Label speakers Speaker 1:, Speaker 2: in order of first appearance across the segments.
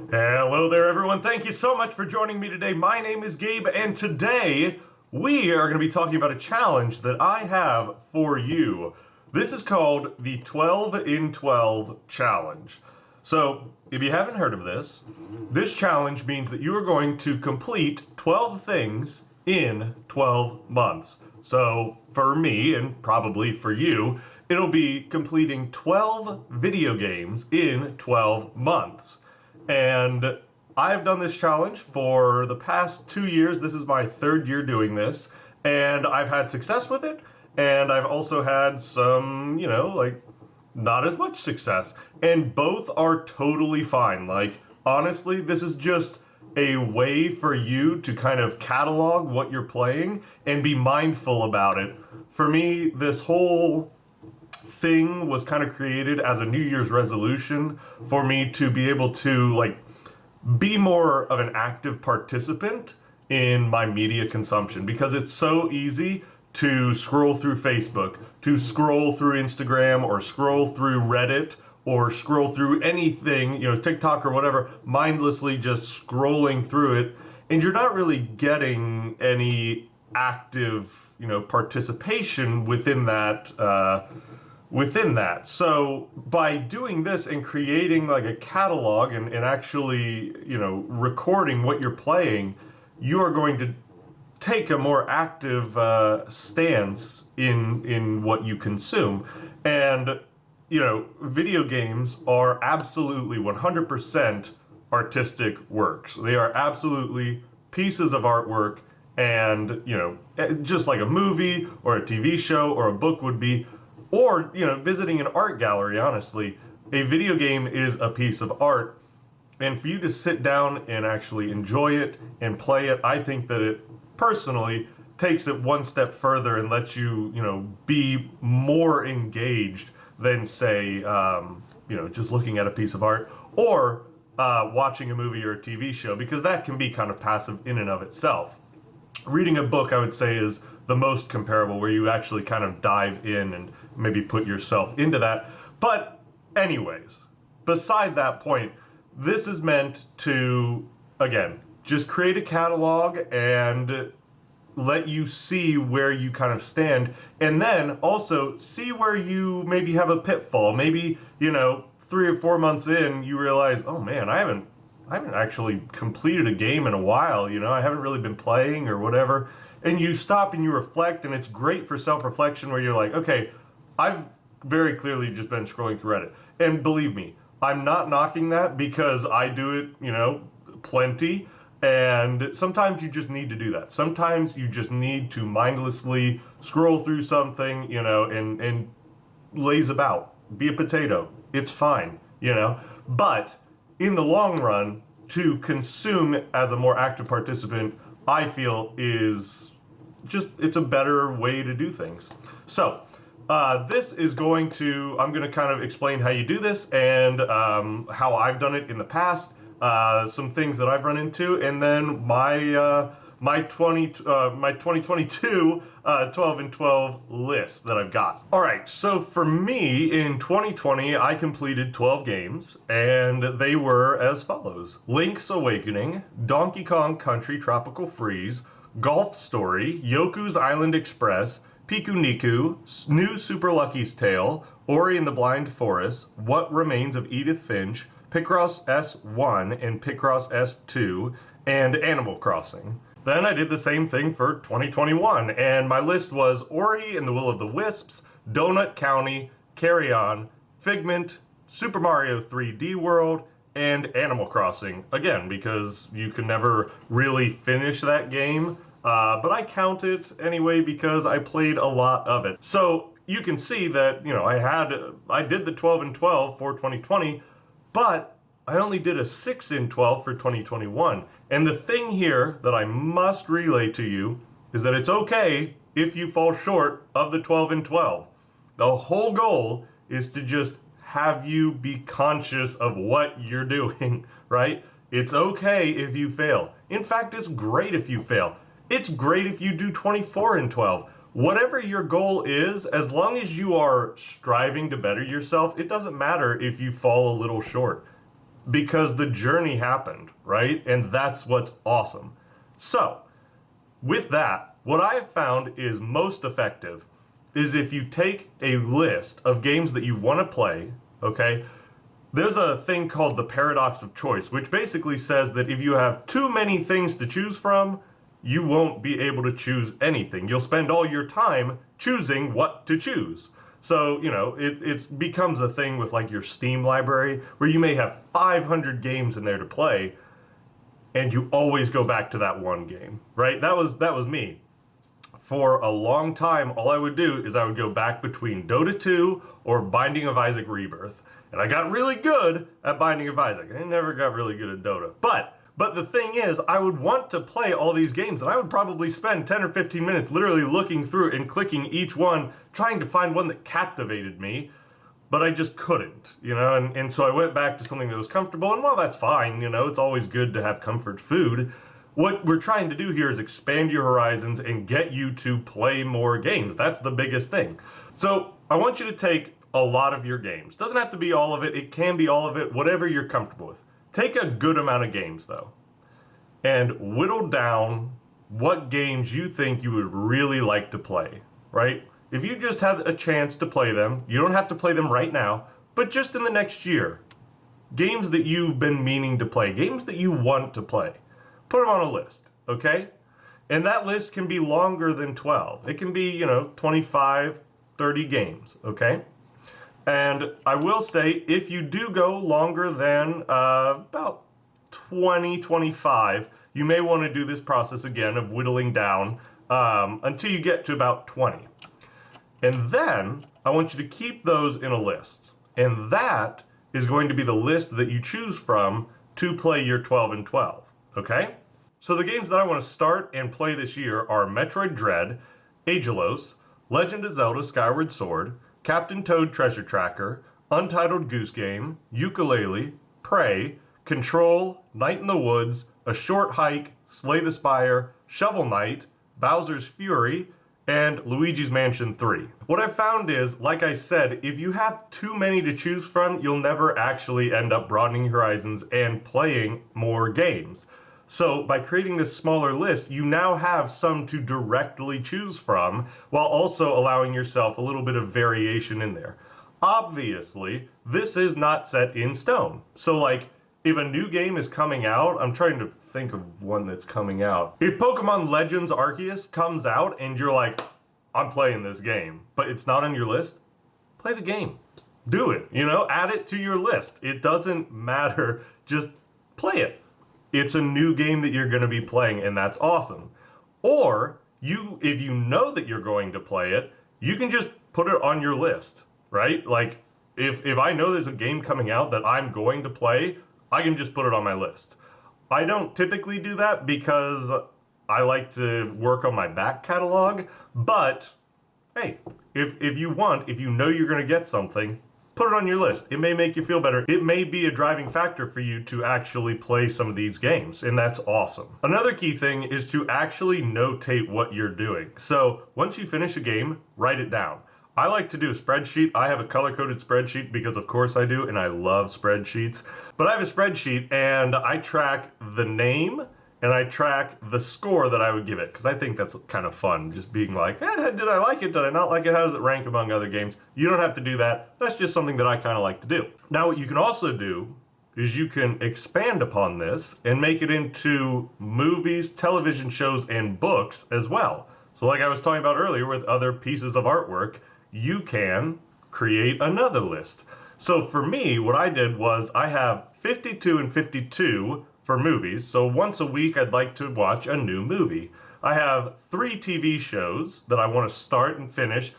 Speaker 1: Hello there, everyone. Thank you so much for joining me today. My name is Gabe, and today we are going to be talking about a challenge that I have for you. This is called the 12 in 12 challenge. So, if you haven't heard of this, this challenge means that you are going to complete 12 things in 12 months. So, for me, and probably for you, it'll be completing 12 video games in 12 months. And I've done this challenge for the past 2 years. This is my third year doing this, and I've had success with it, and I've also had some, not as much success. And both are totally fine. Honestly, this is just a way for you to kind of catalog what you're playing and be mindful about it. For me, this whole thing was kind of created as a New Year's resolution for me to be able to be more of an active participant in my media consumption, because it's so easy to scroll through Facebook, to scroll through Instagram, or scroll through Reddit, or scroll through anything, TikTok or whatever, mindlessly just scrolling through it, and you're not really getting any active, participation within that. So by doing this and creating a catalog and actually, recording what you're playing, you are going to take a more active stance in what you consume. And video games are absolutely 100% artistic works. They are absolutely pieces of artwork, and, just like a movie or a TV show or a book would be, or, visiting an art gallery, honestly, a video game is a piece of art. And for you to sit down and actually enjoy it and play it, I think that it personally takes it one step further and lets you, be more engaged than, say, just looking at a piece of art or watching a movie or a TV show, because that can be kind of passive in and of itself. Reading a book, I would say, is the most comparable, where you actually kind of dive in and maybe put yourself into that. But anyways, beside that point, this is meant to, again, just create a catalog and let you see where you kind of stand, and then also see where you maybe have a pitfall. Maybe, 3 or 4 months in, you realize, oh man, I haven't actually completed a game in a while, I haven't really been playing or whatever. And you stop and you reflect, and it's great for self-reflection, where you're like, okay, I've very clearly just been scrolling through Reddit. And believe me, I'm not knocking that, because I do it, plenty. And sometimes you just need to do that. Sometimes you just need to mindlessly scroll through something, and laze about. Be a potato. It's fine, But in the long run, to consume as a more active participant, I feel is it's a better way to do things. So, this is I'm going to kind of explain how you do this, and how I've done it in the past, some things that I've run into, and then my 2022 12 and 12 list that I've got. All right, so for me, in 2020, I completed 12 games, and they were as follows: Link's Awakening, Donkey Kong Country Tropical Freeze, Golf Story, Yoku's Island Express, Pikuniku, New Super Lucky's Tale, Ori and the Blind Forest, What Remains of Edith Finch, Picross S1 and Picross S2, and Animal Crossing. Then I did the same thing for 2021, and my list was Ori and the Will of the Wisps, Donut County, Carrion, Figment, Super Mario 3D World, and Animal Crossing. Again, because you can never really finish that game, but I count it anyway because I played a lot of it. So you can see that, I did the 12 and 12 for 2020, but I only did a 6 in 12 for 2021. And the thing here that I must relay to you is that it's okay if you fall short of the 12 in 12. The whole goal is to just have you be conscious of what you're doing, right? It's okay if you fail. In fact, it's great if you fail. It's great if you do 24 in 12. Whatever your goal is, as long as you are striving to better yourself, it doesn't matter if you fall a little short. because the journey happened, right? And that's what's awesome. So, with that, what I have found is most effective is if you take a list of games that you want to play, okay? There's a thing called the paradox of choice, which basically says that if you have too many things to choose from, you won't be able to choose anything. You'll spend all your time choosing what to choose. So, it becomes a thing with like your Steam library where you may have 500 games in there to play and you always go back to that one game, right? That was me. For a long time, all I would do is I would go back between Dota 2 or Binding of Isaac Rebirth. And I got really good at Binding of Isaac. I never got really good at Dota. But the thing is, I would want to play all these games, and I would probably spend 10 or 15 minutes literally looking through and clicking each one, trying to find one that captivated me, but I just couldn't, and so I went back to something that was comfortable, and while that's fine, it's always good to have comfort food. What we're trying to do here is expand your horizons and get you to play more games. That's the biggest thing. So I want you to take a lot of your games. Doesn't have to be all of it. It can be all of it, whatever you're comfortable with. Take a good amount of games, though, and whittle down what games you think you would really like to play, right? If you just had a chance to play them, you don't have to play them right now, but just in the next year. Games that you've been meaning to play, games that you want to play. Put them on a list, okay? And that list can be longer than 12. It can be, 25, 30 games, okay? And I will say, if you do go longer than about 20, 25, you may want to do this process again of whittling down until you get to about 20. And then I want you to keep those in a list. And that is going to be the list that you choose from to play your 12 and 12, okay? So the games that I want to start and play this year are Metroid Dread, Aggelos, Legend of Zelda Skyward Sword, Captain Toad Treasure Tracker, Untitled Goose Game, Yooka Laylee, Prey, Control, Night in the Woods, A Short Hike, Slay the Spire, Shovel Knight, Bowser's Fury, and Luigi's Mansion 3. What I've found is, like I said, if you have too many to choose from, you'll never actually end up broadening your horizons and playing more games. So by creating this smaller list, you now have some to directly choose from while also allowing yourself a little bit of variation in there. Obviously, this is not set in stone. So like, if a new game is coming out, I'm trying to think of one that's coming out. If Pokemon Legends Arceus comes out and you're like, I'm playing this game, but it's not on your list, play the game. Do it, add it to your list. It doesn't matter, just play it. It's a new game that you're going to be playing, and that's awesome. Or, if you know that you're going to play it, you can just put it on your list, right? Like, if I know there's a game coming out that I'm going to play, I can just put it on my list. I don't typically do that because I like to work on my back catalog, but hey, if you know you're going to get something, put it on your list. It may make you feel better. It may be a driving factor for you to actually play some of these games, and that's awesome. Another key thing is to actually notate what you're doing. So once you finish a game, write it down. I like to do a spreadsheet. I have a color-coded spreadsheet because of course I do, and I love spreadsheets. But I have a spreadsheet and I track the name and I track the score that I would give it, because I think that's kind of fun, just being like, did I like it? Did I not like it? How does it rank among other games? You don't have to do that. That's just something that I kind of like to do. Now, what you can also do is you can expand upon this and make it into movies, television shows, and books as well. So like I was talking about earlier with other pieces of artwork, you can create another list. So for me, what I did was I have 52 and 52 for movies, so once a week I'd like to watch a new movie. I have 3 TV shows that I want to start and finish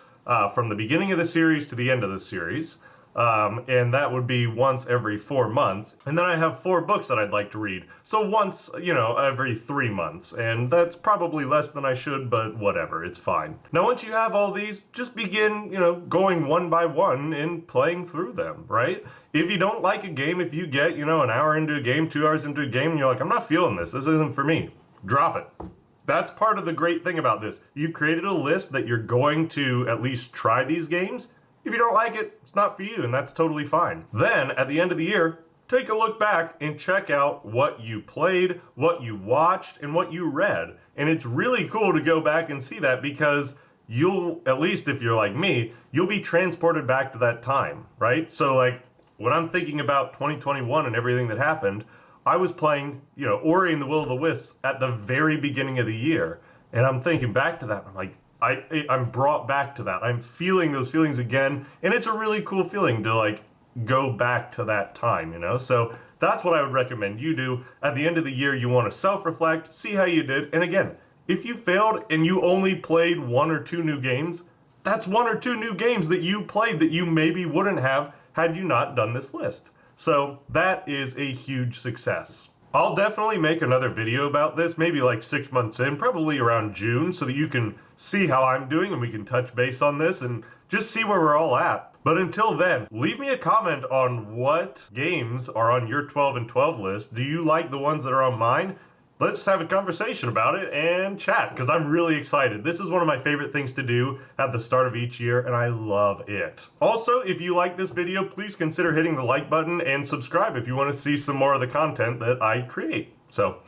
Speaker 1: from the beginning of the series to the end of the series, and that would be once every 4 months. And then I have 4 books that I'd like to read, so once, every 3 months, and that's probably less than I should, but whatever, it's fine. Now once you have all these, just begin, going one by one and playing through them, right? If you don't like a game, if you get, an hour into a game, 2 hours into a game, and you're like, I'm not feeling this isn't for me, drop it. That's part of the great thing about this. You've created a list that you're going to at least try these games. If you don't like it, it's not for you, and that's totally fine. Then, at the end of the year, take a look back and check out what you played, what you watched, and what you read. And it's really cool to go back and see that because you'll, at least if you're like me, you'll be transported back to that time, right? So like when I'm thinking about 2021 and everything that happened, I was playing, Ori and the Will of the Wisps at the very beginning of the year. And I'm thinking back to that. I'm like, I'm brought back to that. I'm feeling those feelings again. And it's a really cool feeling to like go back to that time, So that's what I would recommend you do. At the end of the year, you want to self-reflect, see how you did. And again, if you failed and you only played 1 or 2 new games, that's 1 or 2 new games that you played that you maybe wouldn't have had you not done this list. So that is a huge success. I'll definitely make another video about this, maybe like 6 months in, probably around June, so that you can see how I'm doing and we can touch base on this and just see where we're all at. But until then, leave me a comment on what games are on your 12 and 12 list. Do you like the ones that are on mine? Let's have a conversation about it and chat, because I'm really excited. This is one of my favorite things to do at the start of each year, and I love it. Also, if you like this video, please consider hitting the like button and subscribe if you want to see some more of the content that I create. So,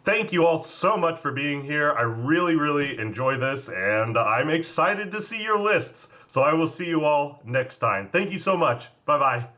Speaker 1: thank you all so much for being here. I really, really enjoy this, and I'm excited to see your lists. So I will see you all next time. Thank you so much. Bye-bye.